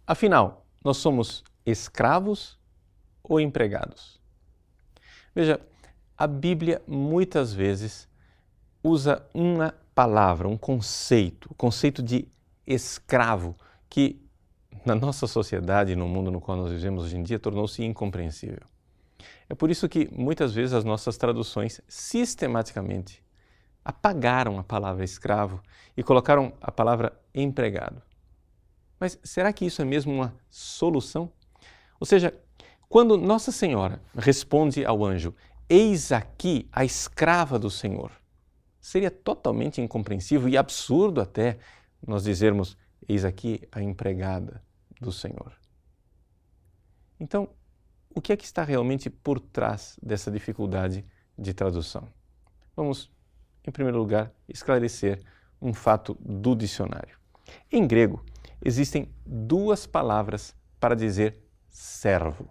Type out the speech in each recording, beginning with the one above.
Afinal, nós somos escravos ou empregados? Veja, a Bíblia muitas vezes usa uma palavra, um conceito, o conceito de escravo, que na nossa sociedade, no mundo no qual nós vivemos hoje em dia, tornou-se incompreensível. É por isso que muitas vezes as nossas traduções sistematicamente apagaram a palavra escravo e colocaram a palavra empregado. Mas será que isso é mesmo uma solução? Ou seja, quando Nossa Senhora responde ao anjo, eis aqui a escrava do Senhor, seria totalmente incompreensível e absurdo até nós dizermos, eis aqui a empregada do Senhor. Então, o que é que está realmente por trás dessa dificuldade de tradução? Vamos, em primeiro lugar, esclarecer um fato do dicionário. Em grego, existem duas palavras para dizer servo.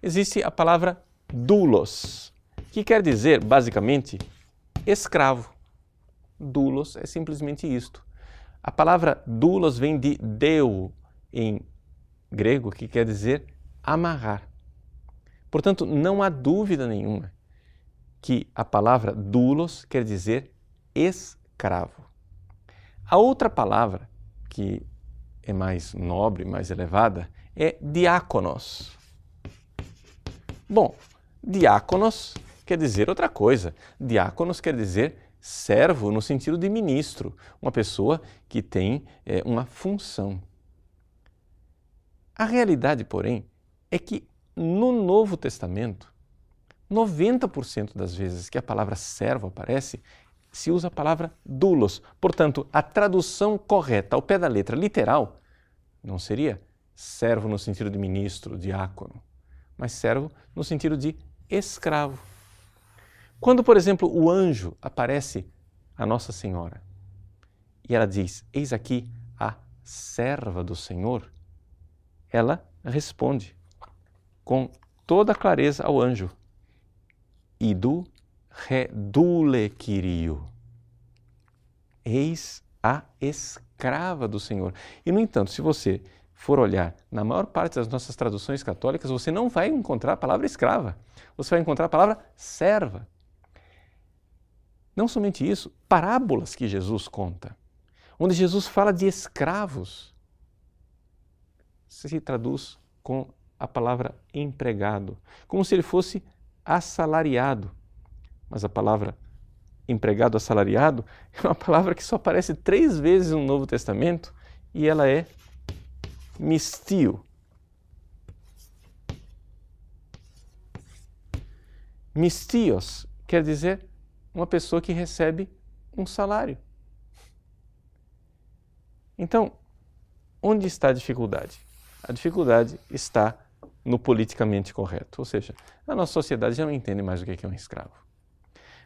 Existe a palavra doulos, que quer dizer, basicamente, escravo. Doulos é simplesmente isto. A palavra doulos vem de deu, em grego, que quer dizer amarrar. Portanto, não há dúvida nenhuma que a palavra doulos quer dizer escravo. A outra palavra, que é mais nobre, mais elevada, é diáconos. Bom, diáconos quer dizer outra coisa. Diáconos quer dizer servo no sentido de ministro, uma pessoa que tem uma função. A realidade, porém, é que no Novo Testamento, 90% das vezes que a palavra servo aparece, se usa a palavra doulos. Portanto, a tradução correta ao pé da letra literal não seria servo no sentido de ministro, diácono, mas servo no sentido de escravo. Quando, por exemplo, o anjo aparece a Nossa Senhora e ela diz, eis aqui a serva do Senhor, ela responde com toda clareza ao anjo, idu redule Kyriou, eis a escrava do Senhor. E, no entanto, se você for olhar na maior parte das nossas traduções católicas, você não vai encontrar a palavra escrava, você vai encontrar a palavra serva. Não somente isso, parábolas que Jesus conta, onde Jesus fala de escravos, se traduz com a palavra empregado, como se ele fosse assalariado. Mas a palavra empregado, assalariado, é uma palavra que só aparece 3 vezes no Novo Testamento e ela é mistio. Mistios quer dizer uma pessoa que recebe um salário. Então, onde está a dificuldade? A dificuldade está no politicamente correto, ou seja, a nossa sociedade já não entende mais o que é um escravo.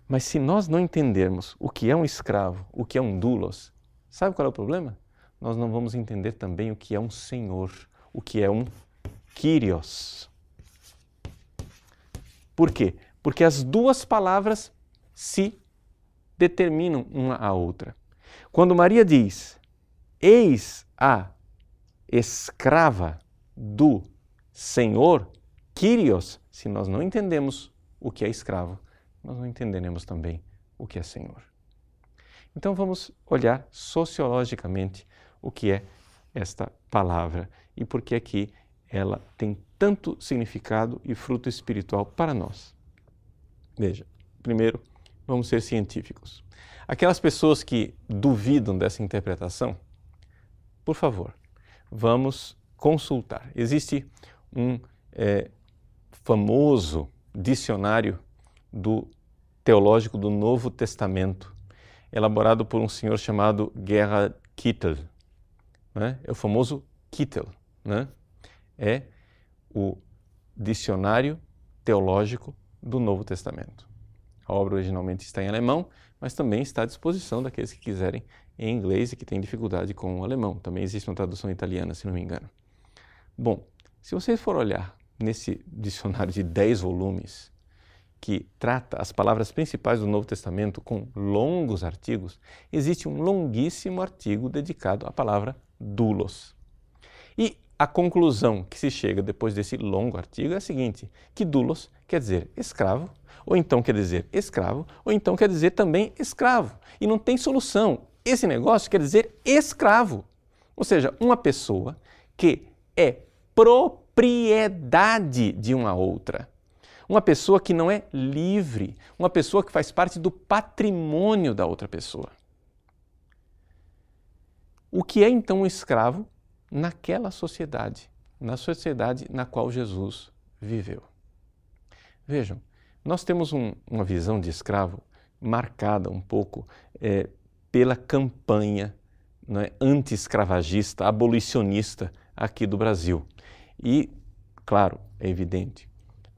Mas se nós não entendermos o que é um escravo, o que é um doulos, sabe qual é o problema? Nós não vamos entender também o que é um senhor, o que é um Kyrios. Por quê? Porque as duas palavras se determinam uma à outra. Quando Maria diz, eis a escrava do Senhor, Kyrios, se nós não entendemos o que é escravo, nós não entenderemos também o que é Senhor. Então vamos olhar sociologicamente o que é esta palavra e por que é que ela tem tanto significado e fruto espiritual para nós. Veja, primeiro, vamos ser científicos. Aquelas pessoas que duvidam dessa interpretação, por favor, vamos consultar. Existe um famoso dicionário teológico do Novo Testamento, elaborado por um senhor chamado Gerhard Kittel. Né? É o famoso Kittel. Né? É o dicionário teológico do Novo Testamento. A obra originalmente está em alemão, mas também está à disposição daqueles que quiserem em inglês e que têm dificuldade com o alemão. Também existe uma tradução italiana, se não me engano. Bom, se você for olhar nesse dicionário de 10 volumes, que trata as palavras principais do Novo Testamento com longos artigos, existe um longuíssimo artigo dedicado à palavra doulos. E a conclusão que se chega depois desse longo artigo é a seguinte, que doulos quer dizer escravo, ou então quer dizer escravo, ou então quer dizer também escravo. E não tem solução. Esse negócio quer dizer escravo. Ou seja, uma pessoa que é propriedade de uma outra. Uma pessoa que não é livre, uma pessoa que faz parte do patrimônio da outra pessoa. O que é então um escravo naquela sociedade, na sociedade na qual Jesus viveu? Vejam, nós temos uma visão de escravo marcada um pouco pela campanha, né, anti-escravagista, abolicionista aqui do Brasil. E, claro, é evidente,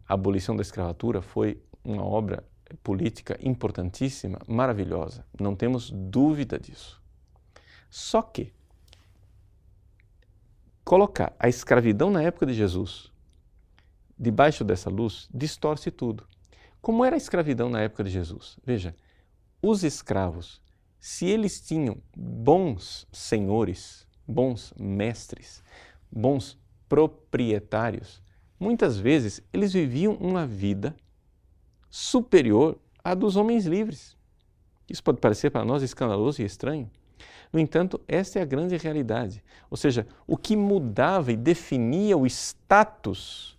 a abolição da escravatura foi uma obra política importantíssima, maravilhosa, não temos dúvida disso. Só que colocar a escravidão na época de Jesus debaixo dessa luz distorce tudo. Como era a escravidão na época de Jesus? Veja, os escravos, se eles tinham bons senhores, bons mestres, bons proprietários, muitas vezes eles viviam uma vida superior à dos homens livres. Isso pode parecer para nós escandaloso e estranho. No entanto, esta é a grande realidade. Ou seja, o que mudava e definia o status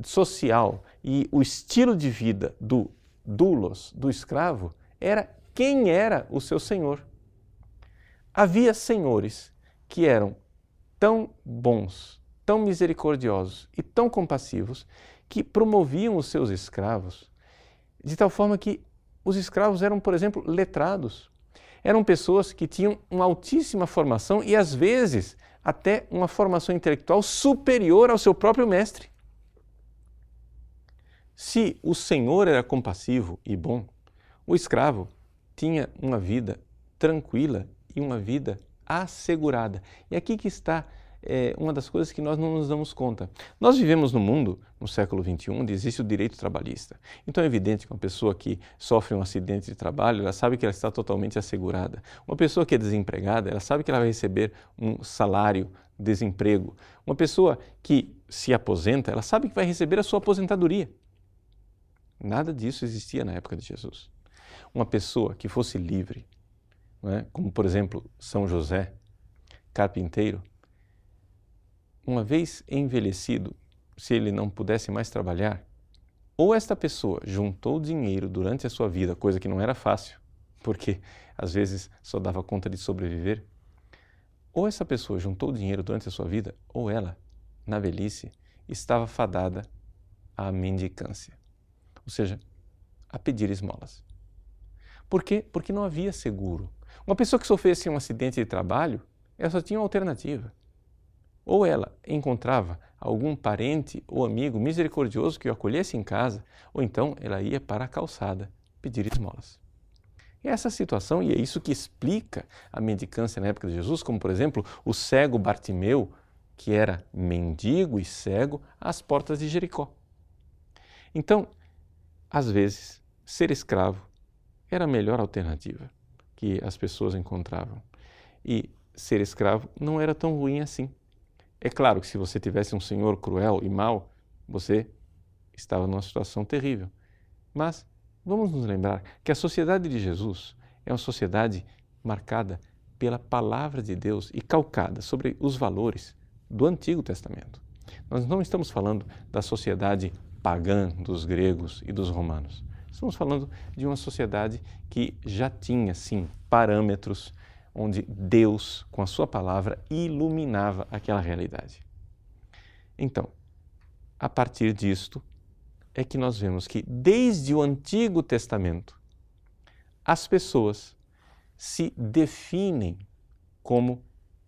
social e o estilo de vida do doulos, do escravo, era quem era o seu senhor. Havia senhores que eram tão bons, tão misericordiosos e tão compassivos que promoviam os seus escravos de tal forma que os escravos eram, por exemplo, letrados. Eram pessoas que tinham uma altíssima formação e, às vezes, até uma formação intelectual superior ao seu próprio mestre. Se o senhor era compassivo e bom, o escravo tinha uma vida tranquila e uma vida assegurada. E aqui que está uma das coisas que nós não nos damos conta. Nós vivemos num mundo, no século XXI, onde existe o direito trabalhista. Então é evidente que uma pessoa que sofre um acidente de trabalho, ela sabe que ela está totalmente assegurada. Uma pessoa que é desempregada, ela sabe que ela vai receber um salário, desemprego. Uma pessoa que se aposenta, ela sabe que vai receber a sua aposentadoria. Nada disso existia na época de Jesus. Uma pessoa que fosse livre, não é? Como por exemplo São José, carpinteiro, uma vez envelhecido, se ele não pudesse mais trabalhar, ou esta pessoa juntou dinheiro durante a sua vida, coisa que não era fácil, porque às vezes só dava conta de sobreviver, ou essa pessoa juntou dinheiro durante a sua vida, ou ela, na velhice, estava fadada à mendicância, ou seja, a pedir esmolas. Por quê? Porque não havia seguro. Uma pessoa que sofresse um acidente de trabalho, ela só tinha uma alternativa. Ou ela encontrava algum parente ou amigo misericordioso que o acolhesse em casa, ou então ela ia para a calçada pedir esmolas. E essa situação, e é isso que explica a mendicância na época de Jesus, como por exemplo o cego Bartimeu, que era mendigo e cego às portas de Jericó. Então, às vezes, ser escravo era a melhor alternativa que as pessoas encontravam. E ser escravo não era tão ruim assim. É claro que se você tivesse um senhor cruel e mau, você estava numa situação terrível. Mas vamos nos lembrar que a sociedade de Jesus é uma sociedade marcada pela palavra de Deus e calcada sobre os valores do Antigo Testamento. Nós não estamos falando da sociedade pagã dos gregos e dos romanos. Estamos falando de uma sociedade que já tinha, sim, parâmetros onde Deus, com a sua palavra, iluminava aquela realidade. Então, a partir disto, é que nós vemos que, desde o Antigo Testamento, as pessoas se definem como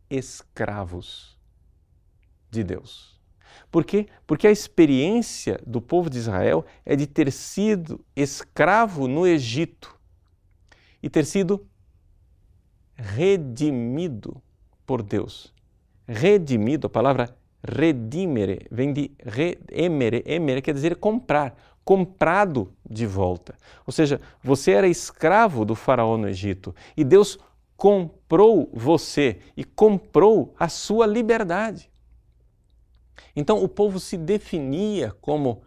escravos de Deus. Por quê? Porque a experiência do povo de Israel é de ter sido escravo no Egito e ter sido redimido por Deus. Redimido, a palavra redimere, vem de emere, emere quer dizer comprar, comprado de volta. Ou seja, você era escravo do faraó no Egito e Deus comprou você e comprou a sua liberdade. Então o povo se definia como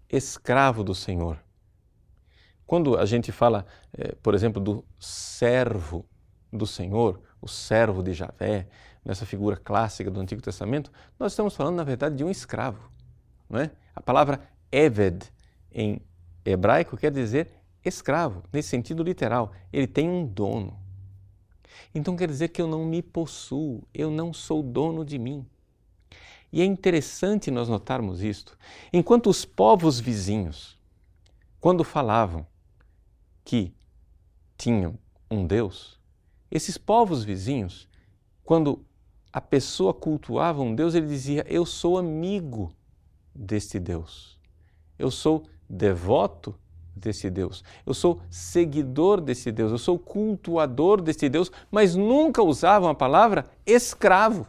escravo do Senhor. Quando a gente fala, por exemplo, do servo do Senhor, o servo de Javé, nessa figura clássica do Antigo Testamento, nós estamos falando, na verdade, de um escravo. Não é? A palavra Eved em hebraico quer dizer escravo, nesse sentido literal. Ele tem um dono. Então quer dizer que eu não me possuo, eu não sou dono de mim. E é interessante nós notarmos isto. Enquanto os povos vizinhos, quando falavam que tinham um Deus, esses povos vizinhos, quando a pessoa cultuava um Deus, ele dizia: eu sou amigo deste Deus, eu sou devoto desse Deus, eu sou seguidor desse Deus, eu sou cultuador desse Deus, mas nunca usavam a palavra escravo.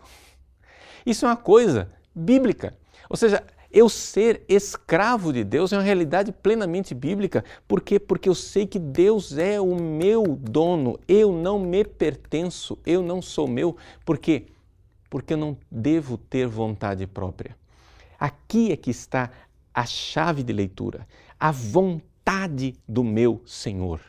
Isso é uma coisa bíblica, ou seja, eu ser escravo de Deus é uma realidade plenamente bíblica. Por quê? Porque eu sei que Deus é o meu dono, eu não me pertenço, eu não sou meu. Por quê? Porque eu não devo ter vontade própria. Aqui é que está a chave de leitura, a vontade do meu Senhor.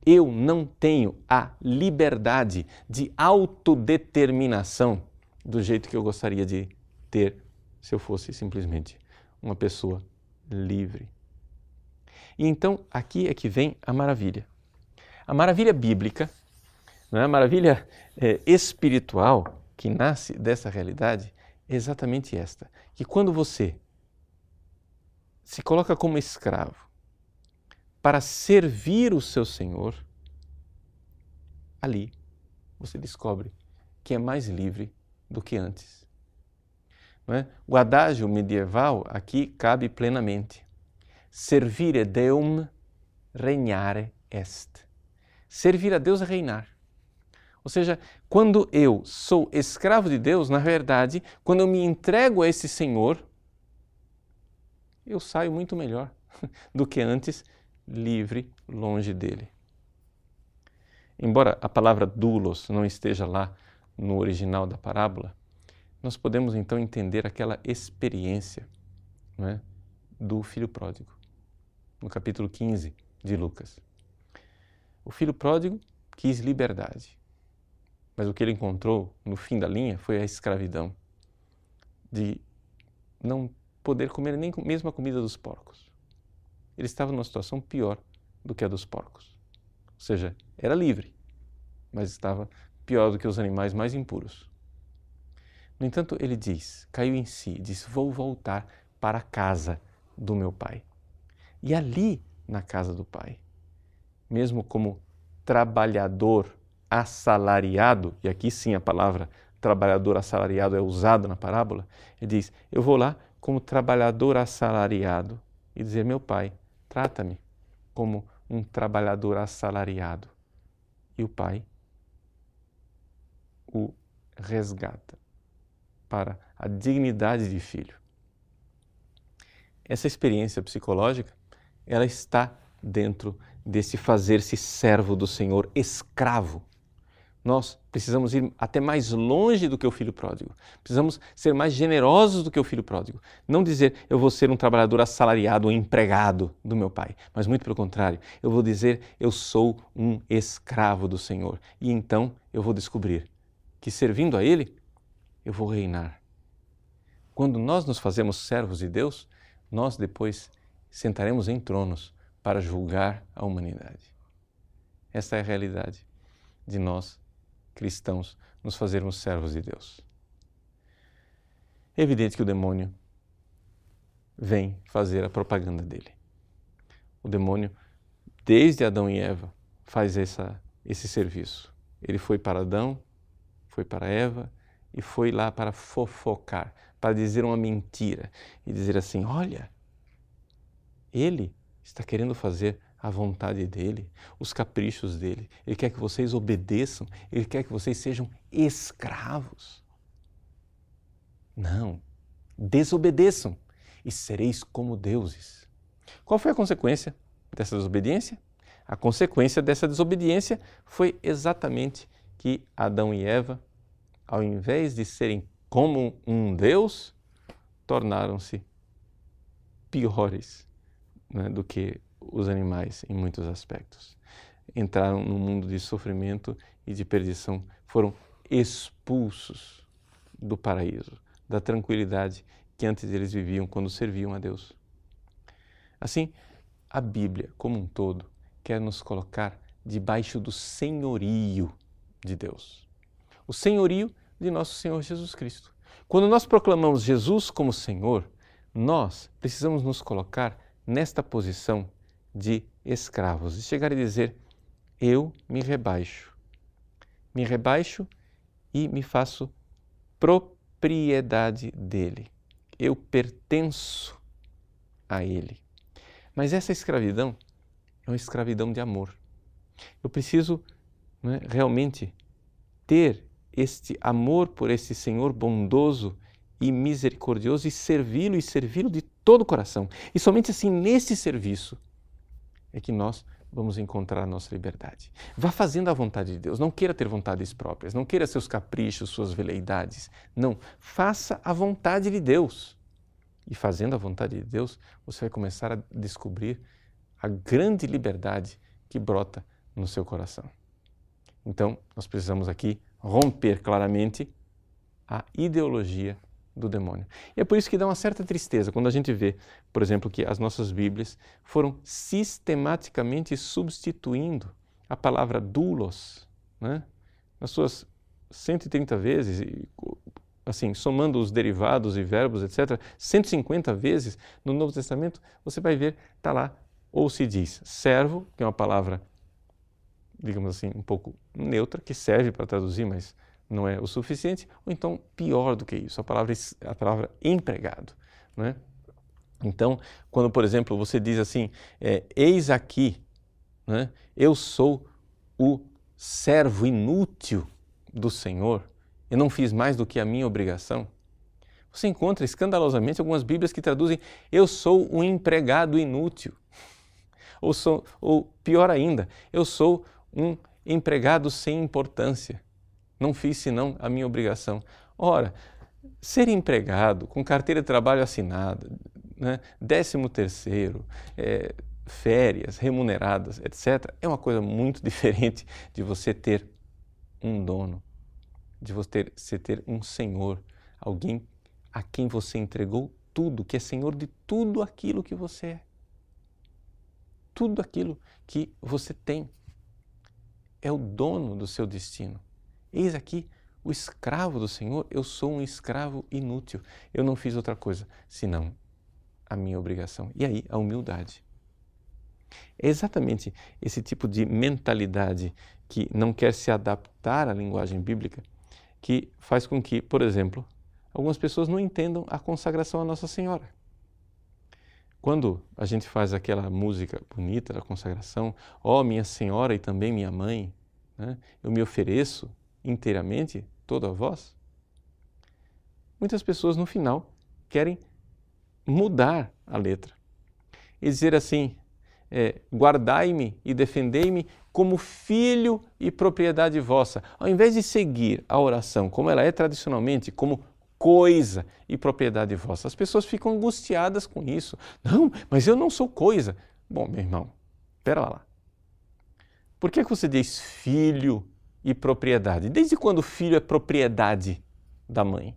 Eu não tenho a liberdade de autodeterminação do jeito que eu gostaria de ter se eu fosse simplesmente uma pessoa livre. E então aqui é que vem a maravilha. A maravilha bíblica, a maravilha espiritual que nasce dessa realidade é exatamente esta, que quando você se coloca como escravo para servir o seu Senhor, ali você descobre que é mais livre do que antes. Não é? O adágio medieval aqui cabe plenamente. Servire Deum, regnare est. Servir a Deus é reinar. Ou seja, quando eu sou escravo de Deus, na verdade, quando eu me entrego a esse Senhor, eu saio muito melhor do que antes, livre, longe dele. Embora a palavra doulos não esteja lá no original da parábola, nós podemos então entender aquela experiência, não é, do filho pródigo, no capítulo 15 de Lucas. O filho pródigo quis liberdade, mas o que ele encontrou no fim da linha foi a escravidão, de não poder comer nem mesmo a comida dos porcos. Ele estava numa situação pior do que a dos porcos. Ou seja, era livre, mas estava pior do que os animais mais impuros. No entanto, ele caiu em si, disse: vou voltar para a casa do meu pai. E ali, na casa do pai, mesmo como trabalhador assalariado, e aqui sim a palavra trabalhador assalariado é usada na parábola, ele diz: eu vou lá como trabalhador assalariado e dizer: meu pai, trata-me como um trabalhador assalariado. E o pai o resgata para a dignidade de filho. Essa experiência psicológica, ela está dentro desse fazer-se servo do Senhor, escravo. Nós precisamos ir até mais longe do que o filho pródigo. Precisamos ser mais generosos do que o filho pródigo. Não dizer: eu vou ser um trabalhador assalariado, um empregado do meu pai. Mas muito pelo contrário, eu vou dizer: eu sou um escravo do Senhor. E então eu vou descobrir que servindo a Ele, eu vou reinar. Quando nós nos fazemos servos de Deus, nós depois sentaremos em tronos para julgar a humanidade. Essa é a realidade de nós, cristãos, nos fazermos servos de Deus. É evidente que o demônio vem fazer a propaganda dele. O demônio, desde Adão e Eva, faz esse serviço. Ele foi para Adão, foi para Eva e foi lá para fofocar, para dizer uma mentira e dizer assim: olha, ele está querendo fazer a vontade dele, os caprichos dele. Ele quer que vocês obedeçam, ele quer que vocês sejam escravos. Não, desobedeçam e sereis como deuses. Qual foi a consequência dessa desobediência? A consequência dessa desobediência foi exatamente que Adão e Eva, ao invés de serem como um Deus, tornaram-se piores, né, do que os animais em muitos aspectos. Entraram num mundo de sofrimento e de perdição, foram expulsos do paraíso, da tranquilidade que antes eles viviam quando serviam a Deus. Assim, a Bíblia, como um todo, quer nos colocar debaixo do senhorio de Deus. O senhorio de nosso Senhor Jesus Cristo. Quando nós proclamamos Jesus como Senhor, nós precisamos nos colocar nesta posição de escravos e chegar a dizer: eu me rebaixo e me faço propriedade dele. Eu pertenço a ele. Mas essa escravidão é uma escravidão de amor. Eu preciso, né, realmente ter este amor por esse Senhor bondoso e misericordioso e servi-lo de todo o coração. E somente assim, nesse serviço, é que nós vamos encontrar a nossa liberdade. Vá fazendo a vontade de Deus. Não queira ter vontades próprias, não queira seus caprichos, suas veleidades. Não, faça a vontade de Deus. E fazendo a vontade de Deus, você vai começar a descobrir a grande liberdade que brota no seu coração. Então, nós precisamos aqui romper claramente a ideologia do demônio. E é por isso que dá uma certa tristeza quando a gente vê, por exemplo, que as nossas Bíblias foram sistematicamente substituindo a palavra doulos, né? Nas suas 130 vezes, assim, somando os derivados e verbos, etc., 150 vezes no Novo Testamento, você vai ver, está lá, ou se diz servo, que é uma palavra, digamos assim, um pouco neutra, que serve para traduzir, mas não é o suficiente, ou então, pior do que isso, a palavra empregado, né? Então, quando, por exemplo, você diz assim, eis aqui, né, eu sou o servo inútil do Senhor, eu não fiz mais do que a minha obrigação. Você encontra escandalosamente algumas Bíblias que traduzem eu sou um empregado inútil. Ou pior ainda, eu sou um empregado sem importância. Não fiz senão a minha obrigação. Ora, ser empregado com carteira de trabalho assinada, né, 13º, férias remuneradas, etc., é uma coisa muito diferente de você ter um dono, de você ter um senhor, alguém a quem você entregou tudo, que é senhor de tudo aquilo que você é. Tudo aquilo que você tem. É o dono do seu destino. Eis aqui o escravo do Senhor, eu sou um escravo inútil. Eu não fiz outra coisa senão a minha obrigação. E aí, a humildade. É exatamente esse tipo de mentalidade que não quer se adaptar à linguagem bíblica que faz com que, por exemplo, algumas pessoas não entendam a consagração à Nossa Senhora. Quando a gente faz aquela música bonita da consagração, ó minha Senhora e também minha Mãe, né, eu me ofereço inteiramente todo a vós, muitas pessoas no final querem mudar a letra e dizer assim, guardai-me e defendei-me como filho e propriedade vossa. Ao invés de seguir a oração como ela é tradicionalmente, como coisa e propriedade vossa, as pessoas ficam angustiadas com isso. Não, mas eu não sou coisa. Bom, meu irmão, espera lá. Por que você diz filho e propriedade? Desde quando o filho é propriedade da mãe?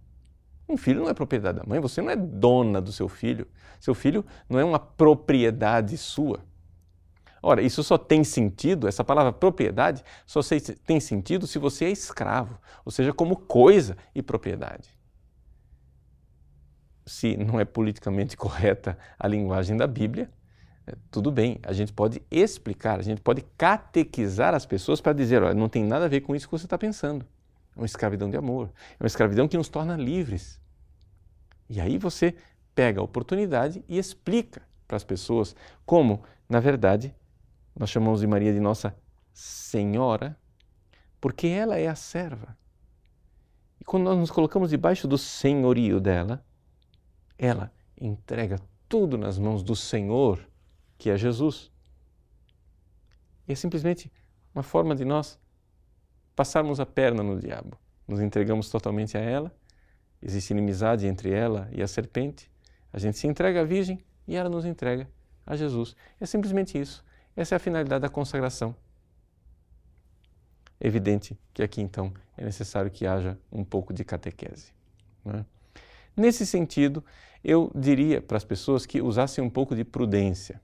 Um filho não é propriedade da mãe, você não é dona do seu filho. Seu filho não é uma propriedade sua. Ora, isso só tem sentido, essa palavra propriedade, só tem sentido se você é escravo, ou seja, como coisa e propriedade. Se não é politicamente correta a linguagem da Bíblia, tudo bem, a gente pode explicar, a gente pode catequizar as pessoas para dizer, olha, não tem nada a ver com isso que você está pensando. É uma escravidão de amor, é uma escravidão que nos torna livres. E aí você pega a oportunidade e explica para as pessoas como, na verdade, nós chamamos de Maria de Nossa Senhora, porque ela é a serva. E quando nós nos colocamos debaixo do senhorio dela, ela entrega tudo nas mãos do Senhor, que é Jesus. E é simplesmente uma forma de nós passarmos a perna no diabo. Nos entregamos totalmente a ela, existe inimizade entre ela e a serpente, A gente se entrega à Virgem e ela nos entrega a Jesus. É simplesmente isso. Essa é a finalidade da consagração. É evidente que aqui, então, é necessário que haja um pouco de catequese, não é? Nesse sentido, eu diria para as pessoas que usassem um pouco de prudência.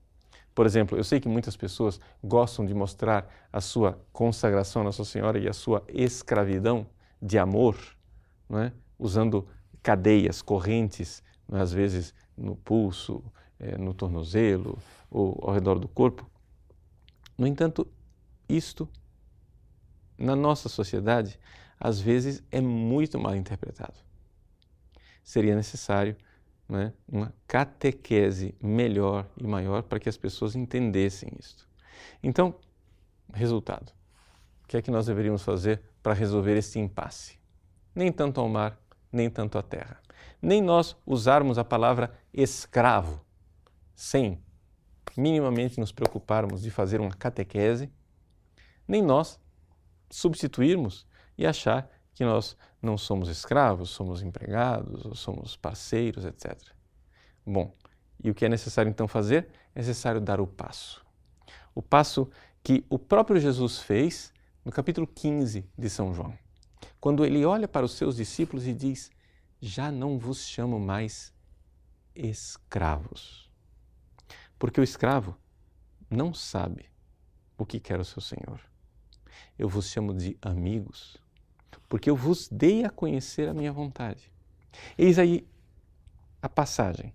Por exemplo, eu sei que muitas pessoas gostam de mostrar a sua consagração a Nossa Senhora e a sua escravidão de amor, não é? Usando cadeias, correntes, não é? Às vezes no pulso, no tornozelo ou ao redor do corpo. No entanto, isto, na nossa sociedade, às vezes é muito mal interpretado. Seria necessário, não é, uma catequese melhor e maior para que as pessoas entendessem isto. Então, resultado. O que é que nós deveríamos fazer para resolver este impasse? Nem tanto ao mar, nem tanto à terra. Nem nós usarmos a palavra escravo, sem minimamente nos preocuparmos de fazer uma catequese, nem nós substituirmos e achar que nós não somos escravos, somos empregados, ou somos parceiros, etc. Bom, e o que é necessário então fazer? É necessário dar o passo. O passo que o próprio Jesus fez no capítulo 15 de São João, quando ele olha para os seus discípulos e diz: já não vos chamo mais escravos. Porque o escravo não sabe o que quer o seu senhor. Eu vos chamo de amigos, porque eu vos dei a conhecer a minha vontade. Eis aí a passagem.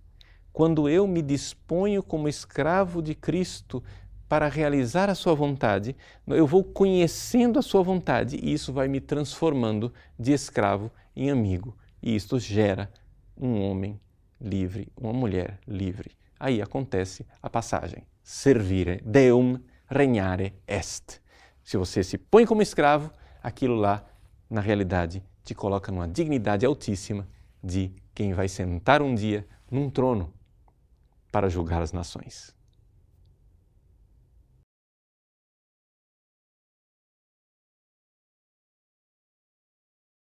Quando eu me disponho como escravo de Cristo para realizar a sua vontade, eu vou conhecendo a sua vontade e isso vai me transformando de escravo em amigo. E isto gera um homem livre, uma mulher livre. Aí acontece a passagem. Servire Deum regnare est. Se você se põe como escravo, aquilo lá, na realidade, te coloca numa dignidade altíssima de quem vai sentar um dia num trono para julgar as nações.